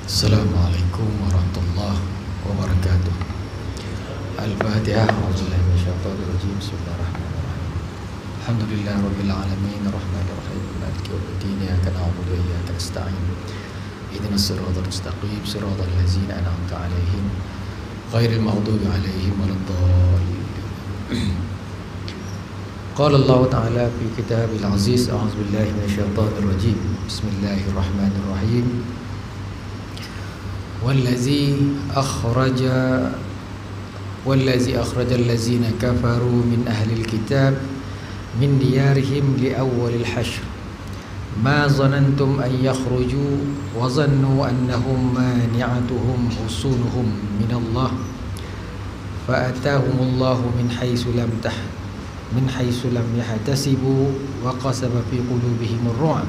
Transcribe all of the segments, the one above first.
Assalamualaikum warahmatullahi wabarakatuh. Al-Fatihah. A'udzubillahi minasyaitonir rajim. Bismillahirrahmanirrahim. Alhamdulillahi rabbil alamin, arrahmanir rahim, maliki yaumiddin, iyyaka na'budu wa iyyaka nasta'in. Ihdinas siratal mustaqim, siratal ladzina an'amta 'alaihim ghairil maghdubi 'alaihim waladdallin. Qala Allah Ta'ala fi kitabil aziz. A'udzubillahi minasyaitonir rajim. Bismillahirrahmanirrahim. والذي أخرج الذين كفروا من أهل الكتاب من ديارهم لأول الحشر ما ظننتم أن يخرجوا وظنوا أنهم مانعتهم حصونهم من الله فأتاهم الله من حيث لم يحتسبوا وقذف في قلوبهم الرعب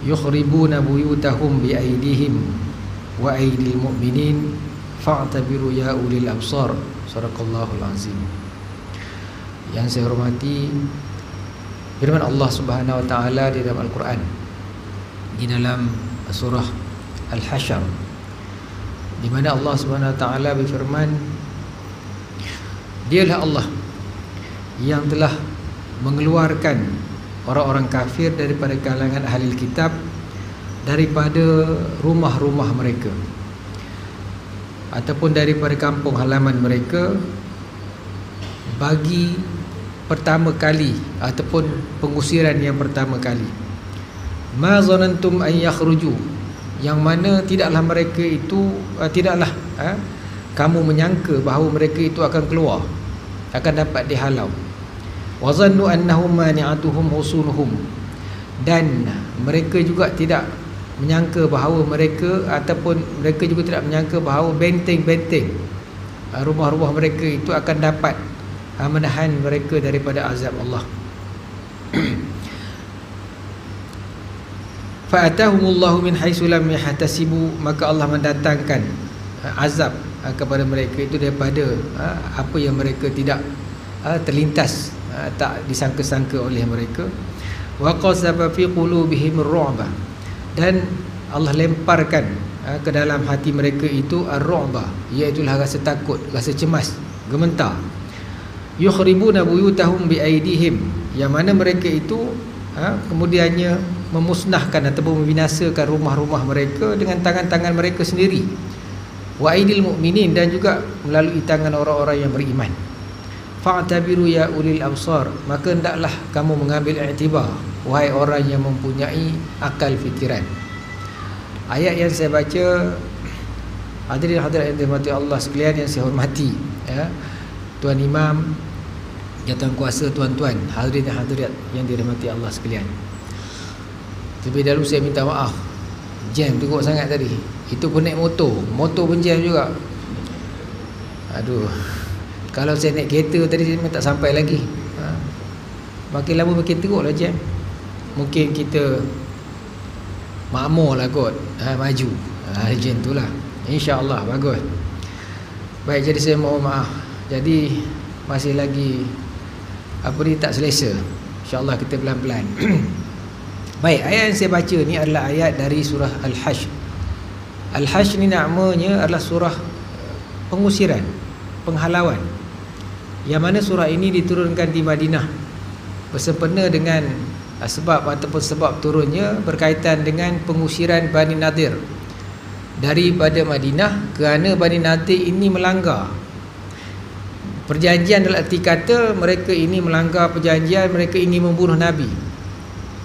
yukhribuna buyutahum biaidihim wa aidil mu'minin fa'tabiru ya ulil absar. Sadaqallahul azim. Yang saya hormati, firman Allah Subhanahu wa taala di dalam Al-Qur'an, di dalam surah Al-Hasyr, di mana Allah Subhanahu wa taala berfirman, Dialah Allah yang telah mengeluarkan orang-orang kafir daripada kalangan ahli kitab, daripada rumah-rumah mereka ataupun daripada kampung halaman mereka, bagi pertama kali ataupun pengusiran yang pertama kali. Ma zanantum an yakhruju, yang mana tidaklah mereka itu kamu menyangka bahawa mereka itu akan keluar, akan dapat dihalau. Wa zannu annahum mani'atuhum husunuhum, dan mereka juga tidak menyangka bahawa mereka juga tidak menyangka bahawa benteng-benteng rumah-rumah mereka itu akan dapat menahan mereka daripada azab Allah. Fa'atahumullahu min haitsu lam yahtasibu, maka Allah mendatangkan azab kepada mereka itu daripada apa yang mereka tidak terlintas, tak disangka-sangka oleh mereka. Wa qazafa fi qulubihim ar-ru'ba, dan Allah lemparkan ke dalam hati mereka itu ar-ru'ba, iaitu rasa takut, rasa cemas, gemetar. Yukhribuna buyutahum bi aidihim, yang mana mereka itu kemudiannya memusnahkan ataupun membinasakan rumah-rumah mereka dengan tangan-tangan mereka sendiri. Wa aidil mu'minin, dan juga melalui tangan orang-orang yang beriman. Fa'tabiru ya ulil absar, maka hendaklah kamu mengambil iktibar, wahai orang yang mempunyai akal fikiran. Ayat yang saya baca, hadirin-hadirat yang dirahmati Allah sekalian yang saya hormati, Tuan Imam, Jawatan Kuasa, tuan-tuan, hadirin dan hadirat yang dirahmati Allah sekalian. Terlebih dahulu saya minta maaf, jam teruk sangat tadi. Itu pun naik motor pun jam juga. Aduh, kalau saya naik kereta tadi saya tak sampai lagi. Makin lama makin teruk lah jam. Mungkin kita makmur lah kot, maju. Macam tu lah, InsyaAllah bagus. Baik, jadi saya mohon maaf. Jadi masih lagi tak selesa. InsyaAllah kita pelan-pelan. Baik, ayat yang saya baca ni adalah ayat dari surah Al-Hasyr. Al-Hasyr ni namanya adalah surah pengusiran, penghalauan, yang mana surah ini diturunkan di Madinah bersempena dengan sebab turunnya berkaitan dengan pengusiran Bani Nadir daripada Madinah, kerana Bani Nadir ini melanggar perjanjian. Dalam arti kata, mereka ini melanggar perjanjian, mereka ingin membunuh Nabi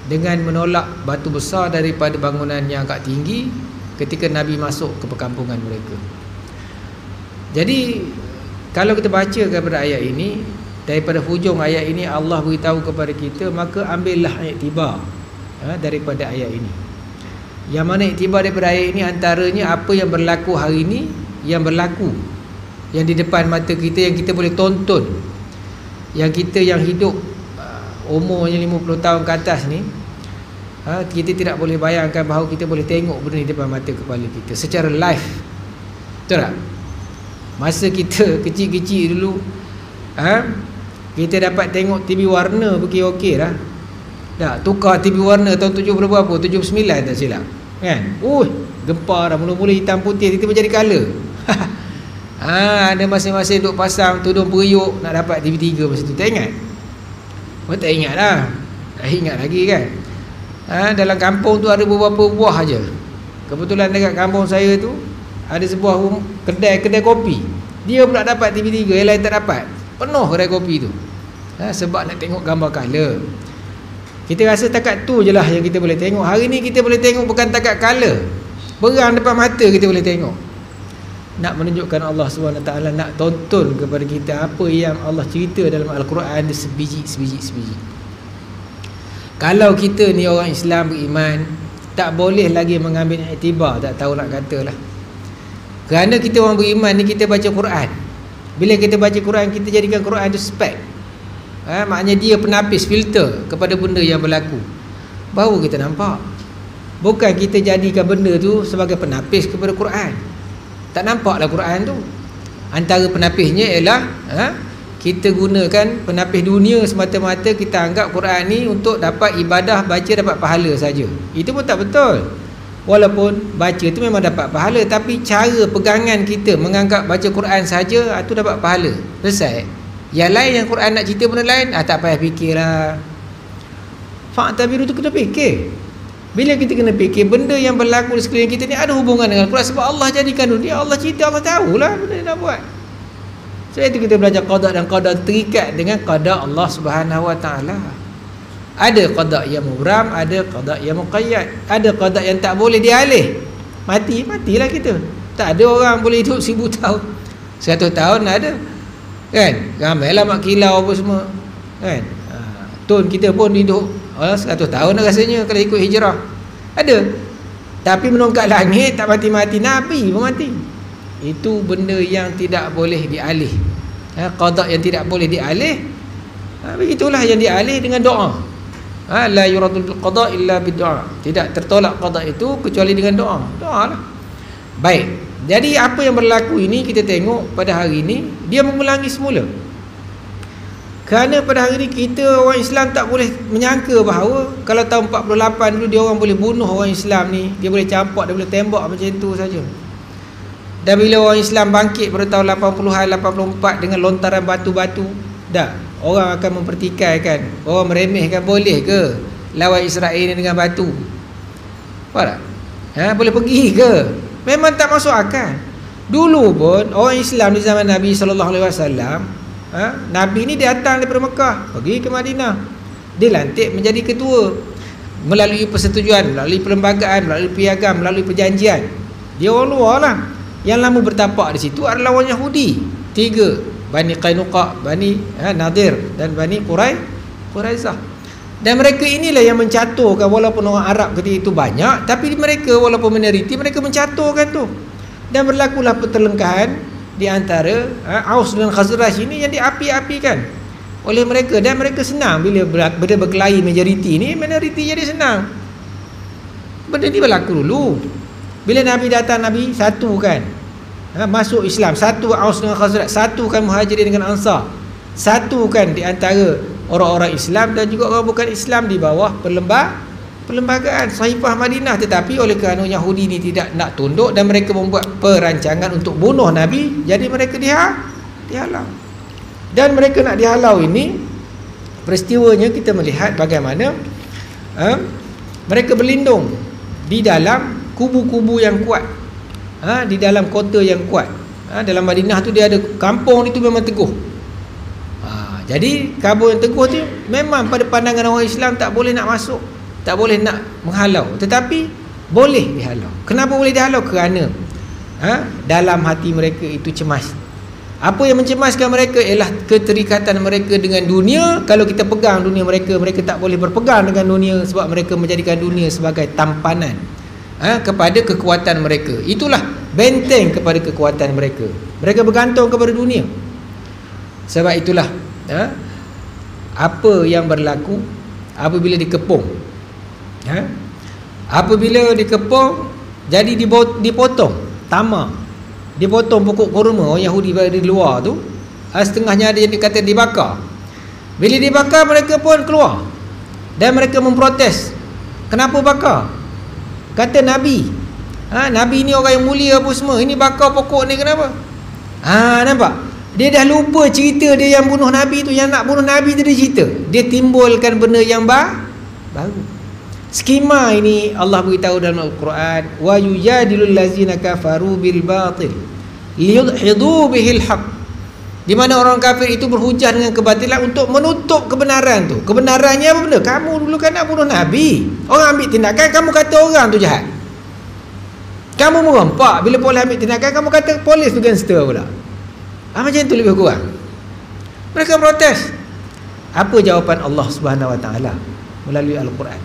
dengan menolak batu besar daripada bangunan yang agak tinggi ketika Nabi masuk ke perkampungan mereka. Jadi kalau kita baca kepada ayat ini, daripada hujung ayat ini Allah beritahu kepada kita, maka ambillah iktibar daripada ayat ini. Yang mana iktibar daripada ayat ini antaranya apa yang berlaku hari ini, yang di depan mata kita, yang kita boleh tonton, yang kita yang hidup umurnya 50 tahun ke atas ni, kita tidak boleh bayangkan bahawa kita boleh tengok benda ni depan mata kepala kita secara live. Betul tak? Masa kita kecil-kecil dulu, kita dapat tengok TV warna okey-okey lah. Dah tukar TV warna tahun 70 berapa? 79 tak silap. Kan? Gempar dah, mula-mula hitam putih tiba-tiba jadi colour. Ada masing-masing duk pasang tudung periuk nak dapat TV3 masa tu. Tak ingat? Tak ingat dah. Tak ingat lagi kan. Dalam kampung tu ada beberapa buah aja. Kebetulan dekat kampung saya tu ada sebuah kedai kopi. Dia pula dapat TV3, yang lain tak dapat. Penuh kedai kopi tu. Sebab nak tengok gambar colour. Kita rasa takat tu je lah yang kita boleh tengok. Hari ni kita boleh tengok bukan takat colour, berang depan mata kita boleh tengok. Nak menunjukkan Allah SWT, nak tonton kepada kita apa yang Allah cerita dalam Al-Quran sebiji. Kalau kita ni orang Islam beriman, tak boleh lagi mengambil iktibar, tak tahu nak kata lah. Kerana kita orang beriman ni, kita baca Quran. Bila kita baca Quran, kita jadikan Quran tu spek. Maknanya dia penapis, filter kepada benda yang berlaku. Baru kita nampak. Bukan kita jadikan benda tu sebagai penapis kepada Quran. Tak nampaklah Quran tu. Antara penapisnya ialah kita gunakan penapis dunia semata-mata. Kita anggap Quran ni untuk dapat ibadah, baca dapat pahala saja. Itu pun tak betul. Walaupun baca tu memang dapat pahala, tapi cara pegangan kita menganggap baca Quran saja itu dapat pahala. Selesai. Yang lain, yang Quran nak cerita benda lain, tak payah fikirlah. Fa'tabiru tu kena fikir. Bila kita kena fikir benda yang berlaku di sekeliling kita ni ada hubungan dengan Quran, sebab Allah jadikan dunia, Allah cerita, Allah tahulah benda yang nak buat. Sebab itu kita belajar qada, dan qada terikat dengan qada Allah Subhanahu Wa Taala. Ada qada yang mubram, ada qada yang muqayyad, ada qada yang tak boleh dialih. Matilah kita. Tak ada orang boleh hidup 1000 tahun. 100 tahun ada. Kan? Ramailah mak kilau apa semua. Kan? Tun kita pun hidup 100 tahun dah rasanya kalau ikut hijrah. Ada. Tapi menongkat langit tak mati-mati, Nabi pun mati. Itu benda yang tidak boleh dialih. Qada yang tidak boleh dialih. Begitulah yang dialih dengan doa. La yuradul qada illa bid'a. Tidak tertolak qada itu kecuali dengan doa. Doa lah. Baik. Jadi apa yang berlaku ini kita tengok pada hari ini, dia mengulangi semula. Kerana pada hari ini kita orang Islam tak boleh menyangka bahawa kalau tahun 48 dulu dia orang boleh bunuh orang Islam ni, dia boleh campak, dia boleh tembak macam tu saja. Dan bila orang Islam bangkit pada tahun 80-an, 84 dengan lontaran batu-batu, dah orang akan mempertikaikan, orang meremehkan, boleh ke lawan Israel ni dengan batu? Faham tak? Boleh pergi ke? Memang tak masuk akal. Dulu pun orang Islam di zaman Nabi SAW, Nabi ni datang daripada Mekah pergi ke Madinah. Dia lantik menjadi ketua melalui persetujuan, melalui perlembagaan, melalui piagam, melalui perjanjian. Dia orang luar lah. Yang lama bertapak di situ adalah orang Yahudi. 3, Bani Qainuqa, Bani Nadir dan Bani Quraizah. Dan mereka inilah yang mencaturkan, walaupun orang Arab ketika itu banyak, tapi mereka walaupun minoriti, mereka mencaturkan tu. Dan berlakulah pertelengkahan di antara Aus dan Khazraj ini yang diapi-apikan oleh mereka. Dan mereka senang bila berkelahi majoriti ni, minoriti jadi senang. Benda ni berlaku dulu. Bila Nabi datang, Nabi satukan masuk Islam, satu Aus dengan Khazraj, satukan Muhajirin dengan Ansar, satukan di antara orang-orang Islam dan juga orang bukan Islam di bawah perlembagaan Sahifah Madinah. Tetapi oleh kerana Yahudi ni tidak nak tunduk dan mereka membuat perancangan untuk bunuh Nabi, jadi mereka dihalau. Dan mereka nak dihalau ini, peristiwanya kita melihat bagaimana mereka berlindung di dalam kubu-kubu yang kuat, di dalam kota yang kuat. Dalam Madinah tu dia ada kampung itu memang teguh. Jadi kampung yang teguh tu memang pada pandangan orang Islam tak boleh nak masuk, tak boleh nak menghalau, tetapi boleh dihalau. Kenapa boleh dihalau? Kerana dalam hati mereka itu cemas. Apa yang mencemaskan mereka ialah keterikatan mereka dengan dunia. Kalau kita pegang dunia mereka, mereka tak boleh berpegang dengan dunia, sebab mereka menjadikan dunia sebagai tampanan kepada kekuatan mereka. Itulah benteng kepada kekuatan mereka. Mereka bergantung kepada dunia. Sebab itulah apa yang berlaku apabila dikepung, apabila dikepung, jadi dipotong tamak, dipotong pokok kurma. Orang Yahudi berada di luar tu, setengahnya ada yang dikata dibakar. Bila dibakar, mereka pun keluar Dan mereka memprotes. Kenapa bakar? Kata Nabi, Nabi ni orang yang mulia apa semua, ini bakar pokok ni kenapa? Nampak? Dia dah lupa cerita dia yang bunuh Nabi tu. Yang nak bunuh Nabi tu dia cerita. Dia timbulkan benda yang baru. Skema ini Allah beritahu dalam Al-Quran, wa yujadilul lazina kafaru bil batil liyudhidu bihil haq. Di mana orang kafir itu berhujah dengan kebatilan untuk menutup kebenaran tu. Kebenarannya apa benda? Kamu dulu kan nak bunuh Nabi. Orang ambil tindakan, kamu kata orang tu jahat. Kamu merompak, bila polis ambil tindakan, kamu kata polis tu gangster pula. Macam tu lebih kurang. Mereka protes. Apa jawapan Allah Subhanahu Wa Taala melalui Al-Quran?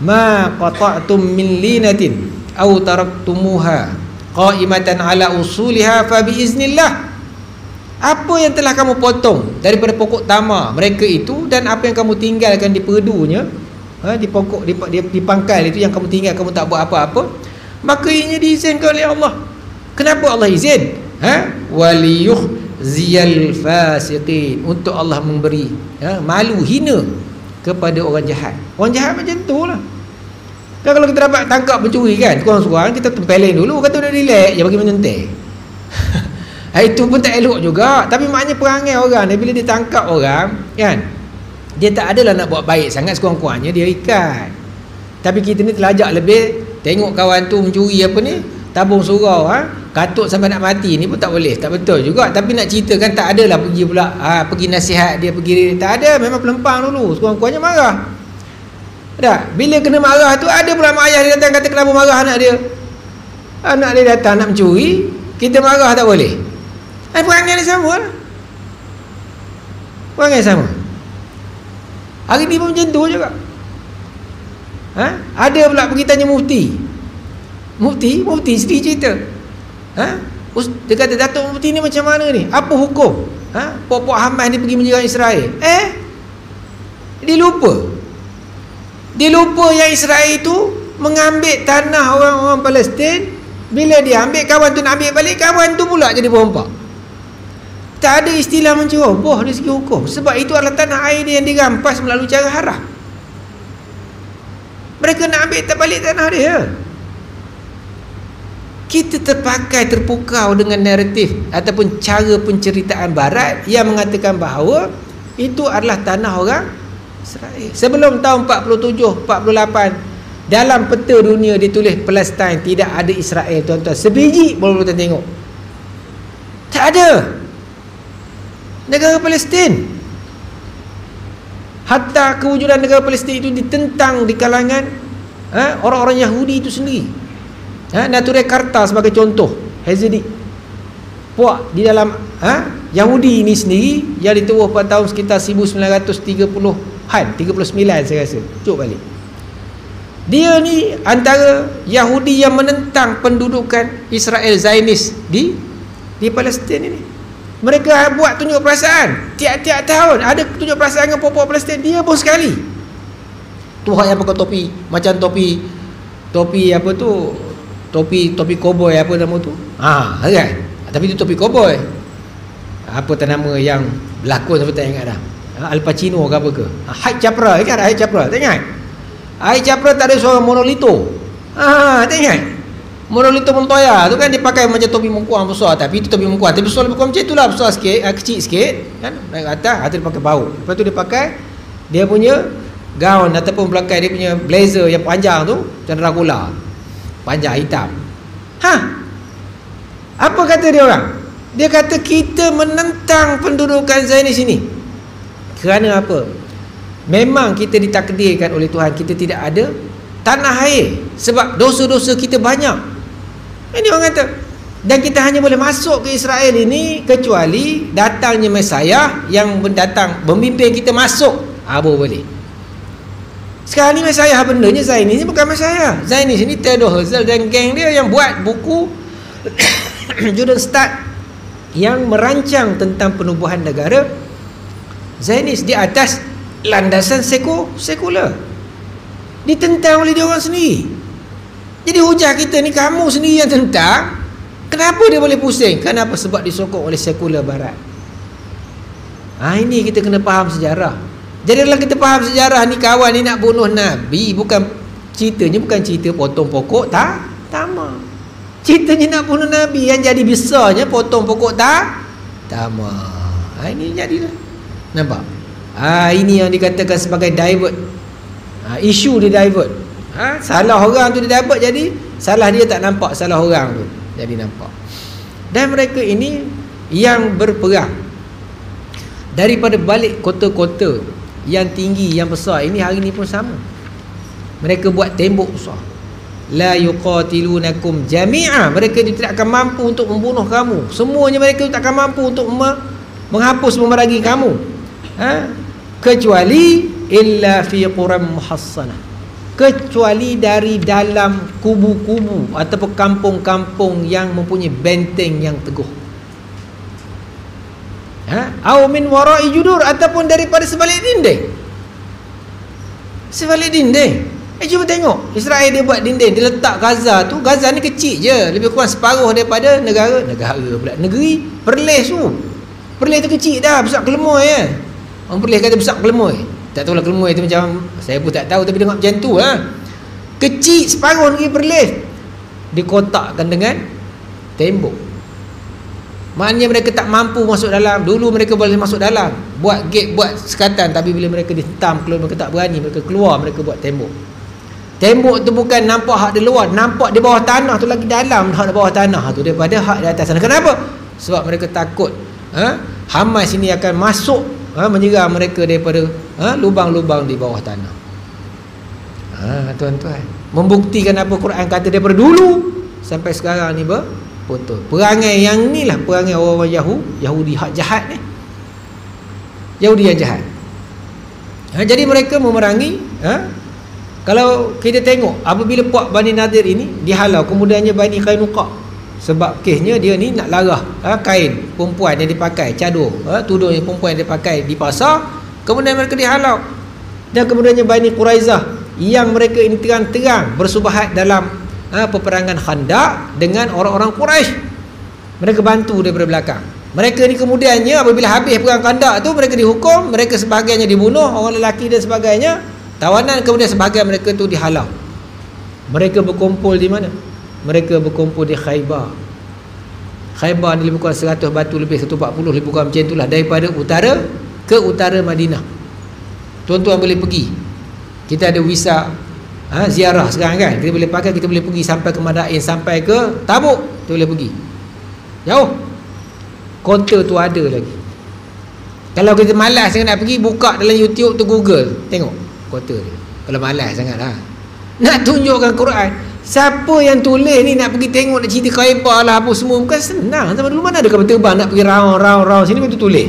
Ma qata'tum min linatin aw taraktumuha qa'imatan ala usuliha fa bi iznillah. Apa yang telah kamu potong daripada pokok tamar mereka itu, dan apa yang kamu tinggalkan di perdunya, di pokok, di pangkal itu yang kamu tinggal, kamu tak buat apa-apa, maka ianya diizinkan oleh Allah. Kenapa Allah izin? Waliyukhziyal fasiqin, untuk Allah memberi malu, hina kepada orang jahat. Orang jahat macam tu lah. Kan kalau kita dapat tangkap pencuri kan, sekurang-kurang kita tempelin dulu, kata dah relax je, bagi menyentai. Itu pun tak elok juga. Tapi maknanya perangai orang ni, bila dia tangkap orang kan, dia tak adalah nak buat baik sangat, sekurang-kurangnya dia ikat. Tapi kita ni terlajak lebih. Tengok kawan tu mencuri apa ni, tabung surau, katuk sampai nak mati, ni pun tak boleh. Tak betul juga. Tapi nak ceritakan tak adalah pergi pula pergi nasihat dia, pergi, tak ada. Memang pelempang dulu, sekurang-kurangnya marah. Tak? Bila kena marah tu, ada pula mak ayah dia datang kata kenapa marah anak dia. Anak dia datang nak mencuri, kita marah tak boleh. Perangai ni sama lah. Perangai sama. Hari ni pun macam tu juga. Ada pula pergi tanya mufti. Mufti sendiri cerita. Dia kata, Datuk Mufti ni macam mana ni? Apa hukum? Pok-pok Hamas ni pergi menyerang Israel. Dia lupa yang Israel itu mengambil tanah orang-orang Palestin. Bila dia ambil, kawan tu nak ambil balik, kawan tu pula jadi berompak. Tak ada istilah menceroboh dari segi hukum. Sebab itu adalah tanah air dia yang dirampas melalui cara haram. Mereka nak ambil tak balik tanah dia. Kita terpukau dengan naratif ataupun cara penceritaan barat yang mengatakan bahawa itu adalah tanah orang Israel. Sebelum tahun 47, 48, dalam peta dunia ditulis Palestin tidak ada Israel, tuan-tuan. Sebiji boleh tuan tengok. Tak ada negara Palestin. Hatta kewujudan negara Palestin itu ditentang di kalangan orang-orang Yahudi itu sendiri. Nature Karta sebagai contoh, Hasidic puak di dalam Yahudi ini sendiri yang ditubuh pada tahun sekitar 1930-an, 39 saya rasa. Cuk balik. Dia ni antara Yahudi yang menentang pendudukan Israel Zionis di Palestin ini. Mereka buat tunjuk perasaan tiap-tiap tahun, ada tunjuk perasaan dengan pokok Palestin. Dia pun sekali Tuhan yang pakai topi macam topi apa tu, topi koboi, apa nama tu, kan? Tapi itu topi koboi. Apa nama yang berlakon saya tak ingat dah. Al Pacino ke apa ke, Hyde Chapra kan? Hyde Chapra tak ingat? Hyde Chapra tak ada seorang Monolito, tak ingat? Monolito Montoya tu kan dia pakai macam topi mengkuang besar, tapi itu topi mengkuang tapi besar lebih kurang macam itulah, besar sikit, kecil sikit kan, naik atas dia pakai bau. Lepas tu dia pakai dia punya gaun ataupun belakang dia punya blazer yang panjang tu macam Dracula, panjang hitam. Apa kata dia orang? Dia kata kita menentang pendudukan Zionis ini. Kerana apa? Memang kita ditakdirkan oleh Tuhan kita tidak ada tanah air sebab dosa-dosa kita banyak. Ini orang kata. Dan kita hanya boleh masuk ke Israel ini kecuali datangnya Mesiah yang datang memimpin kita masuk. Baru boleh. Sekarang ni Mesiah benarnya Zionis ni bukan Mesiah. Zionis ni Theodor Herzl dan geng dia yang buat buku Judenstaat yang merancang tentang penubuhan negara Zionis di atas landasan sekular. Ditentang oleh dia orang sendiri. Jadi hujah kita ni, kamu sendiri yang tentang. Kenapa dia boleh pusing? Kenapa? Sebab disokong oleh sekular barat. Ini kita kena faham sejarah. Jadi kalau kita faham sejarah ni, kawan ni nak bunuh Nabi, ceritanya bukan cerita potong pokok tamak. Ceritanya nak bunuh Nabi, yang jadi besarnya potong pokok tamak. Ini jadilah. Nampak? Ini yang dikatakan sebagai divert. Isu dia divert. Salah orang tu dia dapat, jadi salah dia tak nampak salah orang tu jadi nampak. Dan mereka ini yang berperang daripada balik kota-kota yang tinggi, yang besar ini, hari ni pun sama. Mereka buat tembok besar. La yuqatilunakum jami'a. Mereka tidak akan mampu untuk membunuh kamu. Semuanya mereka tak akan mampu untuk menghapus, memerangi kamu. Kecuali illa fi quram muhassanah. Kecuali dari dalam kubu-kubu ataupun kampung-kampung yang mempunyai benteng yang teguh. Au min wara'i judur, ataupun daripada sebalik dinding. Sebalik dinding. Cuba tengok, Israel dia buat dinding, dia letak Gaza tu. Gaza ni kecil je, lebih kurang separuh daripada negeri Perlis tu. Perlis tu kecil dah, besar Kelemoi ya. Orang Perlis kata besar Kelemoi. Tak tahulah Kelemoi tu macam, saya pun tak tahu, tapi tengok macam tu kecil separuh negeri Perlis, dikotakkan dengan tembok. Maknanya mereka tak mampu masuk dalam. Dulu mereka boleh masuk dalam, buat gate, buat sekatan, tapi bila mereka dihentam keluar, mereka tak berani, mereka keluar, mereka buat tembok. Tembok tu bukan nampak hak di luar, nampak di bawah tanah tu lagi dalam, hak di bawah tanah tu daripada hak di atas sana. Kenapa? Sebab mereka takut Hamas ini akan masuk, menyerang mereka daripada lubang-lubang di bawah tanah. Tuan-tuan, membuktikan apa Quran kata daripada dulu sampai sekarang ni betul. Perangai yang inilah perangai orang-orang Yahudi hak jahat ni. Yahudi yang jahat. Jadi mereka memerangi. Kalau kita tengok, apabila puak Bani Nadir ini dihalau, kemudiannya Bani Qainuqa, sebab kesnya dia ni nak larah kain perempuan yang dipakai, cadur, tudung yang perempuan yang dipakai di pasar, kemudian mereka dihalau. Dan kemudiannya Bani Quraizah, yang mereka ini terang-terang bersubahat dalam peperangan Khandaq dengan orang-orang Quraisy. Mereka bantu daripada belakang. Mereka ni kemudiannya apabila habis perang Khandaq tu, mereka dihukum, mereka sebahagiannya dibunuh, orang lelaki dan sebagainya tawanan, kemudian sebahagian mereka tu dihalau. Mereka berkumpul di mana? Mereka berkumpul di Khaybar. Khaybar ni lebih kurang 100 batu lebih, 140 lebih kurang macam itulah, daripada utara ke utara Madinah. Tuan-tuan boleh pergi. Kita ada visa ziarah sekarang kan, kita boleh pakai, kita boleh pergi sampai ke Madain, sampai ke Tabuk, kita boleh pergi. Jauh. Kota tu ada lagi. Kalau kita malas sangat nak pergi, buka dalam YouTube tu, Google, tengok kota dia. Kalau malas sangat nak tunjukkan Quran. Siapa yang tulis ni nak pergi tengok, nak cerita Khaybar lah apa semua, bukan senang. Sama dulu mana ada kapal terbang nak pergi round sini, betul tulis.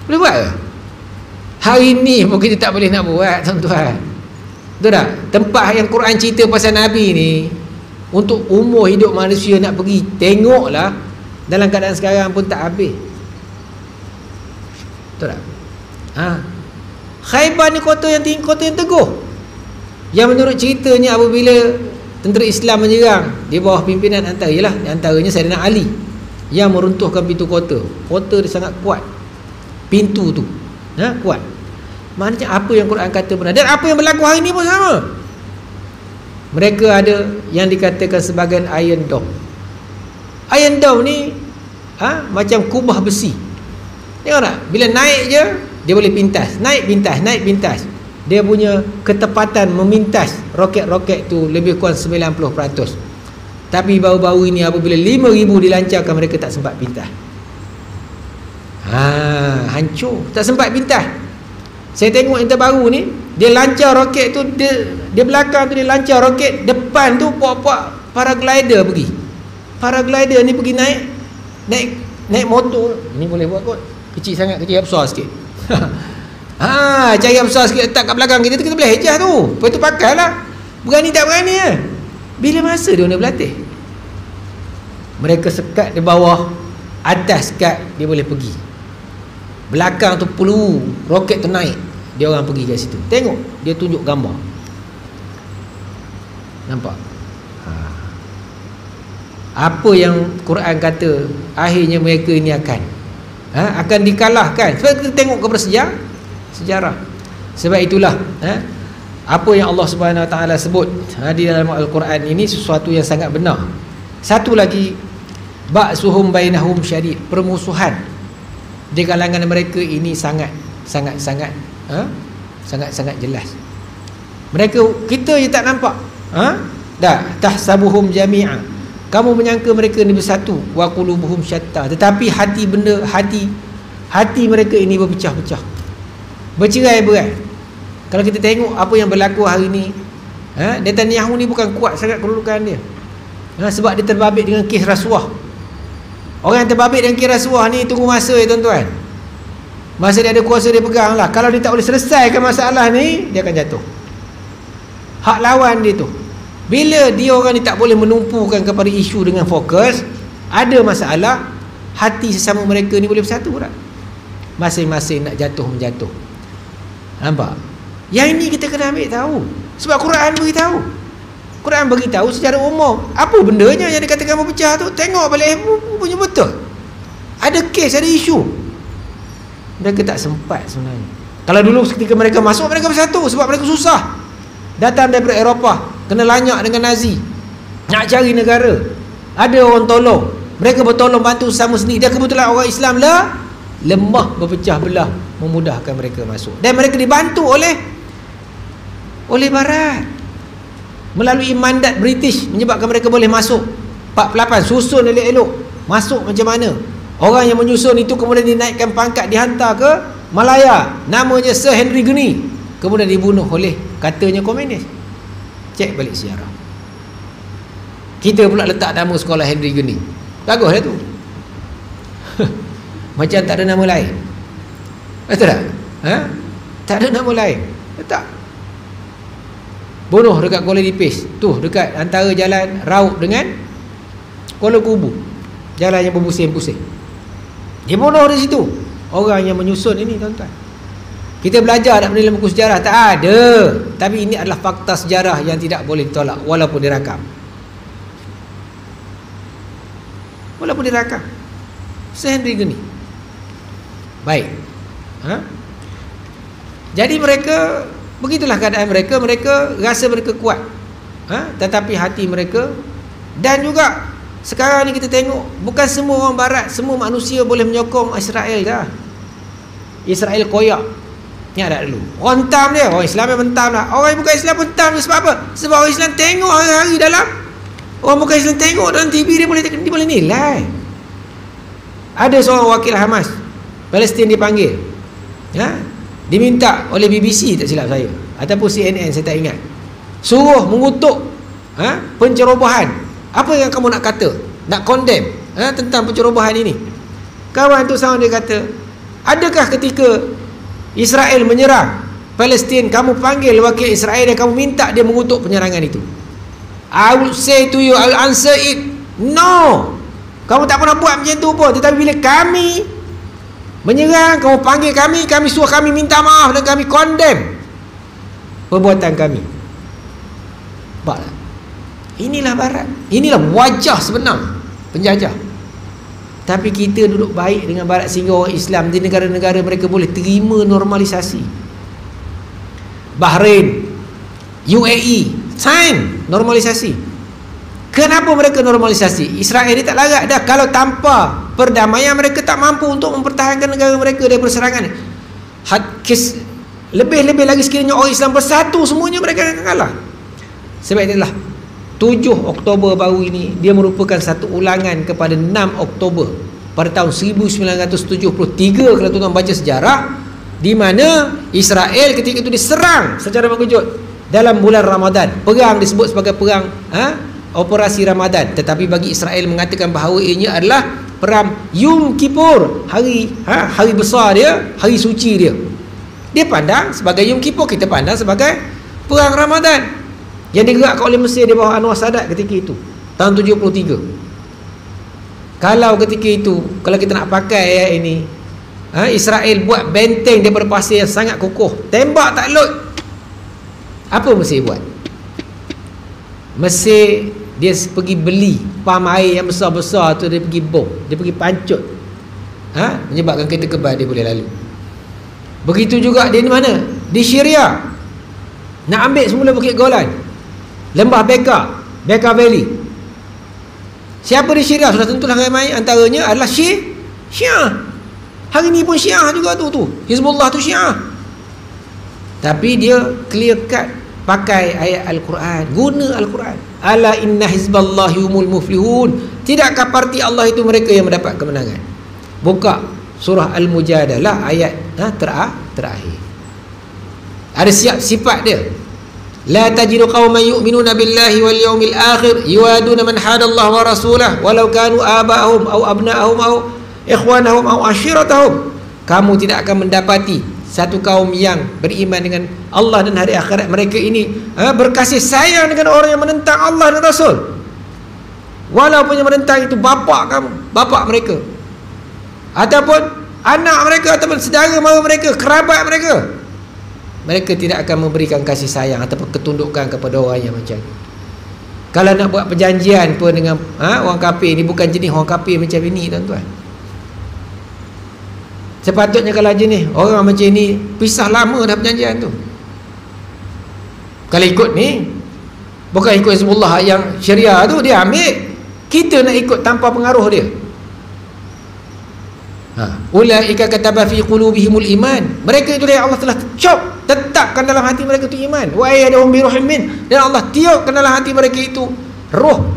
Boleh buat ke? Hari ni pun kita tak boleh nak buat, tuan-tuan. Betul tak? Tempat yang Quran cerita pasal Nabi ni, untuk umur hidup manusia nak pergi tengoklah, dalam keadaan sekarang pun tak habis. Betul tak? Khaybar ni kota yang tinggi, kota yang teguh, yang menurut ceritanya apabila tentera Islam menyerang di bawah pimpinan antaranya Saidina Ali, yang meruntuhkan pintu kota. Kota dia sangat kuat, pintu tu kuat. Maknanya apa yang Quran kata benar, dan apa yang berlaku hari ni pun sama. Mereka ada yang dikatakan sebagai Iron Dome. Iron Dome ni macam kubah besi. Tengok tak? Bila naik je dia boleh pintas, naik pintas. Dia punya ketepatan memintas roket-roket tu lebih kurang 90%. Tapi baru-baru ini apabila 5,000 dilancarkan, mereka tak sempat pintas. Hancur, tak sempat pintas. Saya tengok yang terbaru ni, dia lancar roket tu, dia belakang tu dia lancar roket, depan tu puak-puak paraglider pergi. Paraglider ni pergi naik motor. Ini boleh buat kot. Kecil sangat, kecil besar sikit. Cari yang besar sikit letak kat belakang kita tu, kita boleh hejah tu. Lepas tu pakailah. Berani tak berani ya? Bila masa dia nak berlatih? Mereka sekat di bawah, atas sekat dia boleh pergi. Belakang tu peluru roket tu naik, dia orang pergi kat situ. Tengok, dia tunjuk gambar. Nampak? Apa yang Quran kata akhirnya mereka ini akan dikalahkan. Sebab kita tengok kepada sejarah, sejarah. Sebab itulah apa yang Allah Subhanahu Wa Taala sebut di dalam Al-Quran ini sesuatu yang sangat benar. Satu lagi, ba'suhum bainahum syadid, permusuhan di kalangan mereka ini sangat jelas. Mereka, kita je tak nampak. Tahsabuhum jami'a, kamu menyangka mereka ni bersatu, wa qulubuhum syatta, tetapi hati mereka ini berpecah-pecah, bercerai-berai. Kalau kita tengok apa yang berlaku hari ni, Netanyahu ni bukan kuat sangat kedudukan dia, sebab dia terbabit dengan kes rasuah. Orang yang terbabit dengan kes rasuah ni tunggu masa ya tuan-tuan. Masa dia ada kuasa dia pegang lah. Kalau dia tak boleh selesaikan masalah ni, dia akan jatuh. Hak lawan dia tu, bila dia orang ni tak boleh menumpukan kepada isu dengan fokus, ada masalah, hati sesama mereka ni boleh bersatu tak? Masing-masing nak jatuh menjatuh. Nampak? Yang ini kita kena ambil tahu, sebab Quran beritahu. Quran beritahu secara umum. Apa bendanya yang dikatakan berpecah tu? Tengok balik punya betul. Ada kes, ada isu. Mereka tak sempat sebenarnya. Kalau dulu ketika mereka masuk, mereka bersatu sebab mereka susah. Datang daripada Eropah, kena lanyak dengan Nazi, nak cari negara, ada orang tolong, mereka bertolong bantu sama sendiri. Dan kebetulan orang Islam lemah, berpecah belah, memudahkan mereka masuk. Dan mereka dibantu oleh Barat melalui mandat British, menyebabkan mereka boleh masuk 48, susun elok-elok, masuk macam mana. Orang yang menyusun itu kemudian dinaikkan pangkat, dihantar ke Malaya, namanya Sir Henry Gurney, kemudian dibunuh oleh katanya komunis. Cek balik sejarah. Kita pula letak nama sekolah Henry Gurney, bagus lah tu. Macam tak ada nama lain, betul tak? Tak ada nama lain, letak. Bunuh dekat Kuala Lipis tu, dekat antara jalan Raub dengan Kuala Kubu, jalan yang berpusing-pusing. Dia bunuh di situ orang yang menyusun ini, tuan-tuan. Kita belajar tak benda dalam buku sejarah? Tak ada. Tapi ini adalah fakta sejarah yang tidak boleh ditolak walaupun dirakam. Walaupun dirakam. Sir Henry Gurney. Baik. Jadi mereka, begitulah keadaan mereka. Mereka rasa mereka kuat, tetapi hati mereka. Dan juga sekarang ni kita tengok, bukan semua orang Barat, semua manusia boleh menyokong Israel dah. Israel koyak. Ni ada dulu orang hentam dia, orang Islam yang hentam lah. Orang yang bukan Islam pun hentam dia. Sebab apa? Sebab orang Islam tengok hari-hari dalam, orang bukan Islam tengok dalam TV, dia boleh nilai. Ada seorang wakil Hamas Palestin dipanggil, diminta oleh BBC tak silap saya, ataupun CNN, saya tak ingat, suruh mengutuk pencerobohan. Apa yang kamu nak kata, nak condemn tentang pencerobohan ini? Kawan tu sama dia kata, adakah ketika Israel menyerang Palestin, kamu panggil wakil Israel dan kamu minta dia mengutuk penyerangan itu? I will say to you, I will answer it, no. Kamu tak pernah buat macam tu pun. Tetapi bila kami menyerang, kamu panggil kami suruh kami minta maaf dan kami condemn perbuatan kami. Nampak? Inilah Barat, inilah wajah sebenar penjajah. Tapi kita duduk baik dengan Barat sehingga orang Islam di negara-negara mereka boleh terima normalisasi. Bahrain, UAE sign normalisasi. Kenapa mereka normalisasi? Israel ni tak larat dah. Kalau tanpa perdamaian, mereka tak mampu untuk mempertahankan negara mereka daripada serangan. Lebih-lebih lagi sekiranya orang Islam bersatu, semuanya mereka akan kalah. Sebab itulah 7 Oktober baru ini, dia merupakan satu ulangan kepada 6 Oktober pada tahun 1973. Kalau tuan-tuan baca sejarah, di mana Israel ketika itu diserang secara mengejut dalam bulan Ramadan. Perang disebut sebagai perang Operasi Ramadan. Tetapi bagi Israel mengatakan bahawa ianya adalah perang Yom Kippur, hari besar dia, hari suci dia. Dia pandang sebagai Yom Kippur, kita pandang sebagai perang Ramadan yang digerakkan oleh Mesir di bawah Anwar Sadat ketika itu, tahun 73. Kalau ketika itu, kalau kita nak pakai ayat ini, Israel buat benteng daripada pasir yang sangat kokoh, tembak tak lot. Apa Mesir buat? Mesir, dia pergi beli pam air yang besar-besar tu, dia pergi bom, dia pergi pancut, menyebabkan kereta kebal dia boleh lalu. Begitu juga di mana? Di Syria. Nak ambil semula Bukit Golan, Lembah Bekaa Valley. Siapa di Syria? Sudah tentulah ramai antaranya adalah Syiah. Hari ni pun Syiah juga tu. Hizbullah tu Syiah. Tapi dia clear cut pakai ayat Al-Quran, guna Al-Quran. Ala inna hizballahi humul muflihun. Tidakkah parti Allah itu mereka yang mendapat kemenangan? Buka surah Al-Mujadalah ayat terakhir. Ada sifat dia. La tajidu qauman yu'minuna billahi wal yawmil akhir yuaduna man hadallaha wa rasulahu walau kanu aba'ahum aw abna'ahum aw ikhwanahum aw ashiratahum. Kamu tidak akan mendapati satu kaum yang beriman dengan Allah dan hari akhirat, mereka ini berkasih sayang dengan orang yang menentang Allah dan Rasul, walaupun yang menentang itu bapa mereka, ataupun anak mereka, ataupun saudara mara mereka, kerabat mereka. Mereka tidak akan memberikan kasih sayang ataupun ketundukan kepada orang yang macam ini. Kalau nak buat perjanjian pun dengan orang kafir, ini bukan jenis orang kafir macam ini, tuan-tuan. Sepatutnya kalau jenis orang macam ni pisah lama dah perjanjian tu. Kalau ikut ni, bukan ikut Hizbullah yang Syariah tu dia ambil, kita nak ikut tanpa pengaruh dia. Ulaika kataba fi qulubihimul iman. Mereka itu yang Allah telah tetapkan dalam hati mereka itu iman. Wa ayyadahum bi ruhin min. Dan Allah tiupkan dalam hati mereka itu roh,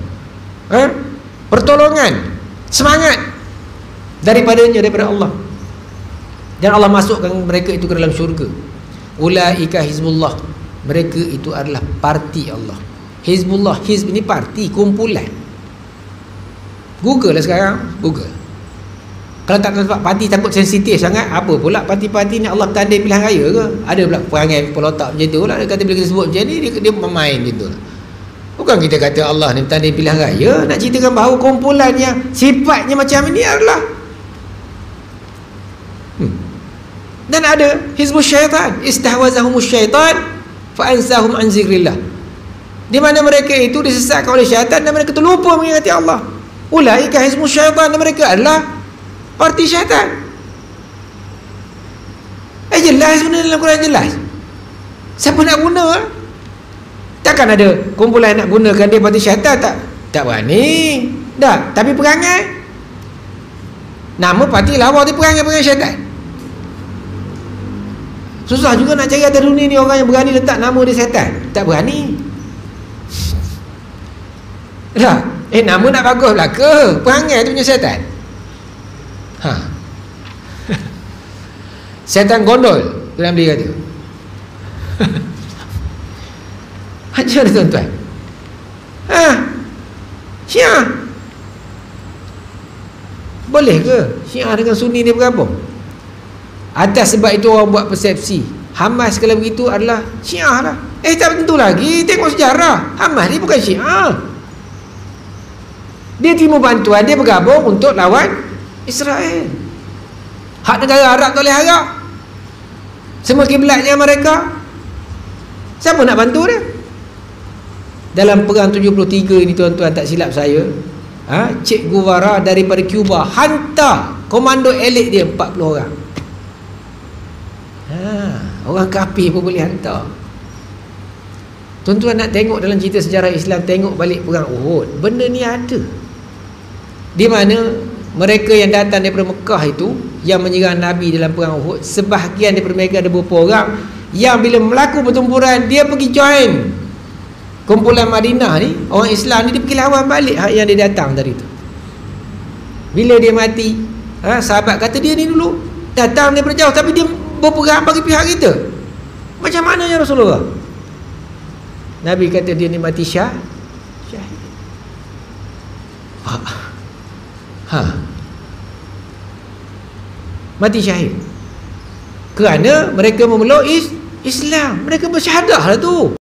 pertolongan, semangat daripada Allah. Dan Allah masukkan mereka itu ke dalam syurga. Ulaika hizbullah. Mereka itu adalah parti Allah. Hizbullah, hizb ini parti, kumpulan. Google lah sekarang, Google. Kalau tak sebab parti takut sensitif sangat, apa pula parti-parti ni Allah tandai pilihan raya ke? Ada pula perangai kepala otak macam tu lah. Dia kata bila kita sebut macam ni, dia memain gitu. Bukan kita kata Allah ni tandai pilihan raya. Nak ceritakan bahawa kumpulan yang sifatnya macam ini adalah dan ada hizbus syaitan, istahwazahumus syaitan fa'ansahum an zikrillah, di mana mereka itu disesatkan oleh syaitan dan mereka terlupa mengingati Allah. Ulaika hizbus syaitan, dan mereka adalah parti syaitan. Jelas sebenarnya dalam Quran, jelas. Siapa nak guna? Takkan ada kumpulan nak gunakan dia parti syaitan, tak berani. Dah, tapi perangai nama parti lawa tu perangai syaitan. Susah juga nak cari atas dunia ni orang yang berani letak nama dia syaitan. Tak berani. Dah, nama nak bagus pula ke? Perangai tu punya syaitan. Syaitan gondol, dalam dia kata. Macam mana tuan-tuan? Syiah boleh ke Syiah dengan Sunni ni bergabung? Atas sebab itu orang buat persepsi Hamas kalau begitu adalah Syiah lah. Tak tentu lagi. Tengok sejarah, Hamas ni bukan Syiah. Dia terima bantuan, dia bergabung untuk lawan Israel. Hak negara Arab tak boleh harap. Semua kiblatnya mereka. Siapa nak bantu dia? Dalam perang 73 ini tuan-tuan, tak silap saya, Che Guevara daripada Cuba hantar komando elit dia 40 orang. Orang kafir pun boleh hantar. Tuan-tuan nak tengok dalam cerita sejarah Islam, tengok balik perang Uhud, benda ni ada. Di mana mereka yang datang daripada Mekah itu, yang menyerang Nabi dalam perang Uhud, sebahagian daripada mereka ada beberapa orang yang bila berlaku pertempuran, dia pergi join kumpulan Madinah ni, orang Islam ni, dia pergi lawan balik hak yang dia datang tadi tu. Bila dia mati, sahabat kata dia ni dulu datang daripada jauh, tapi dia berperang bagi pihak kita. Macam mana ya Rasulullah? Nabi kata dia ni mati syahid. Mati syahid kerana mereka memeluk Islam. Mereka bersyahadah lah tu.